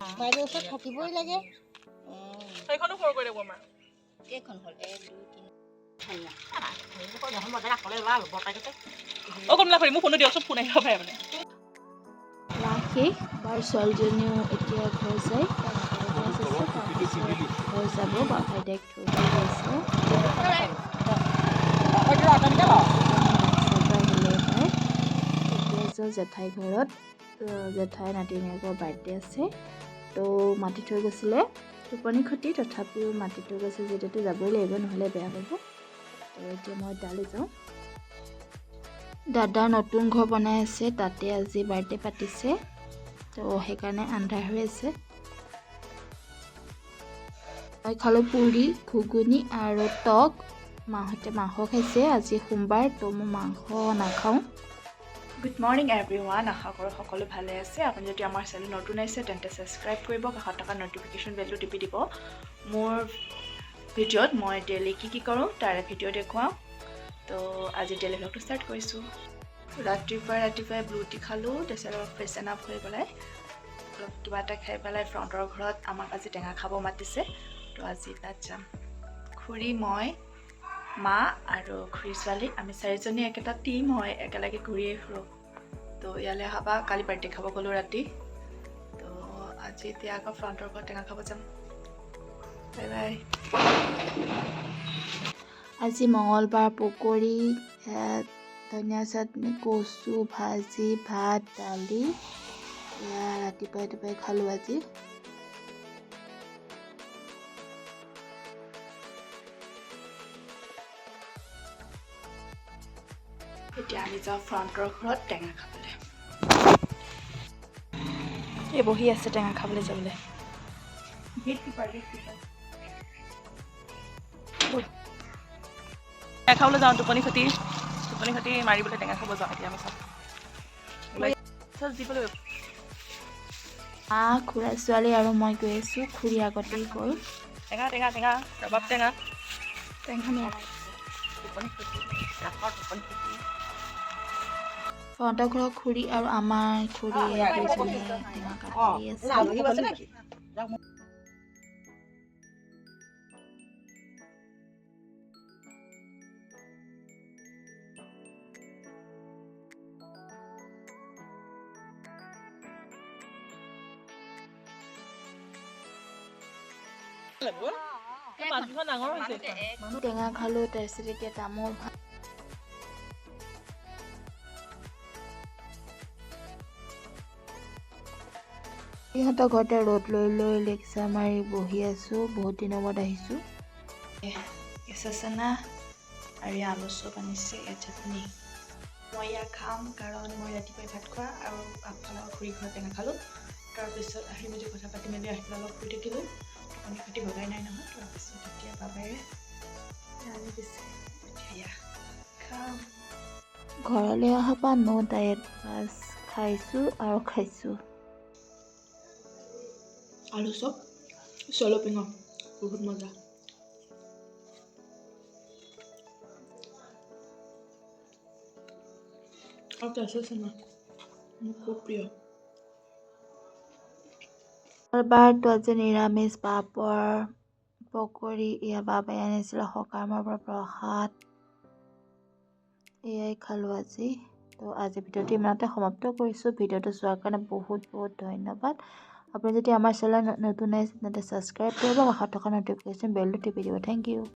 বাইদেউ ওচৰত থাকিবই লাগে। সেইখনো সৰু কৰি দিব আমাৰ কেইখন হ'ল 1 2 3 কমলা খুৰী মোক ফোনটো দিয়কচোন ফোন আহিব পাৰে মানে ৰাখি বাৰ ছোৱালীজনীও এতিয়া ঘৰ যায় ঘৰ যাব আইতাক থৈ আছে জেঠাই ঘৰত জেঠাই নাতিনীয়েকৰ বাৰ্থডে আছে তো মাতি থৈ গৈছিলে টোপনি খতি তথাপিও মাতি থৈ গৈছে যেতিয়াতো যাবই লাগিব নহ'লে বেয়া পাব তো এতিয়া মই তালৈ যাওঁ দাদাৰ নতুন ঘৰ বনাই আছে তাতে আজি বাৰ্থডে পাতিছে তো সেইকাৰণে আন্ধাৰ হৈ আছে মই খালোঁ পুৰি ঘুগুনি আৰু টক মাহঁতে মাংস খাইছে আজি সোমবাৰ তো মই মাংস নাখাওঁ গুড মৰ্ণিং এভৰিৱান আশা কৰোঁ সকলো ভালে আছে আপুনি যদি আমাৰ চেনেল নতুন আহিছে তেন্তে ছাবস্ক্ৰাইব কৰিব কাষত থকা ন'টিফিকেশ্যন বেলটো টিপি দিব মোৰ ভিডিঅ'ত মই ডেইলি কি কৰোঁ তাৰে ভিডিঅ' দেখুৱাওঁ তো আজি ডেইলি ভ্লগটো ষ্টাৰ্ট কৰিছোঁ ৰাতিপুৱাই ব্লু টি খালোঁ তাৰপিছত অলপ ফ্ৰেছন আপ হৈ পেলাই অলপ কিবা এটা খাই পেলাই ফ্ৰণ্টৰ ঘৰত আমাক আজি টেঙা খাব মাতিছে তো আজি তাত যাম খুৰী মই মা আৰু খুৰী ছোৱালী আমি চাৰিজনী একেটা টিম হয় একেলগে ঘূৰিয়ে ফুৰোঁ তো ইয়ালৈ অহাবা কালি বাৰ্থডে খাব গ'লোঁ ৰাতি তো আজি এতিয়া আকৌ ফ্ৰণ্টৰ ঘৰত টেঙা খাব যাম বাই বাই আজি মঙলবাৰ পকৰি ধনিয়া চাটনি কচু ভাজি ভাত দালি এয়া ৰাতিপুৱাই খালোঁ আজি এতিয়া আমি যাওঁ ফ্ৰণ্টৰ ঘৰত টেঙা খাবলৈ এই বহি আছে টেঙা খাবলৈ যাবলৈ টেঙা খাবলৈ যাওঁ টোপনি খতি মাৰিবলৈ টেঙা খাব যাওঁ এতিয়া আমি চব যিবলৈ মা খুৰা ছোৱালী আৰু মই গৈ আছোঁ খুৰী আগতেই গ'ল টেঙা ৰবাব টেঙা টোপনি খতি ফ্ৰণ্টৰ ঘৰৰ খুৰী আৰু আমাৰ খুৰীয়ে দুইজনীয়ে টেঙা কাটি আছে টেঙা খালোঁ তাৰপিছত এতিয়া তামোল ইহঁতৰ ঘৰতে ৰ'দ লৈ লেকচাৰ মাৰি বহি আছোঁ বহুত দিনৰ মূৰত আহিছোঁ কেঁচা চানা আৰু আলু চপ আনিছে ইয়াত চাটনি মই ইয়াক খাম কাৰণ মই ৰাতিপুৱাই ভাত খোৱা আৰু আগফালৰ খুৰী ঘৰত টেঙা খালোঁ তাৰপিছত আহি মেলি কথা পাতি মেলি আহি পেলাই অলপ শুই থাকিলোঁ টোপনি খতি ভগাই নাই নহয় তাৰপিছত এতিয়া বাবাই আনি দিছে এতিয়া খাম ঘৰলৈ অহাৰ পৰা নো ডায়েট বাছ খাইছোঁ আৰু খাইছোঁ আলু চপ জলপিঙৰ বহুত মজা আৰু কেঁচা চানা মোৰ খুব প্ৰিয় মঙলবাৰটো আজি নিৰামিষ পাপৰ পকৰি এয়া বাবাই আনিছিলে সকামৰ পৰা প্ৰসাদ এয়াই খালোঁ আজি তো আজি ভিডিঅ'টো ইমানতে সমাপ্ত কৰিছোঁ ভিডিঅ'টো চোৱাৰ কাৰণে বহুত ধন্যবাদ আপুনি যদি আমাৰ চেনেল নতুন আহিছে তেন্তে ছাবস্ক্ৰাইব কৰিব কাষত থকা ন'টিফিকেশ্যন বেলটো টিপি দিব থেংক ইউ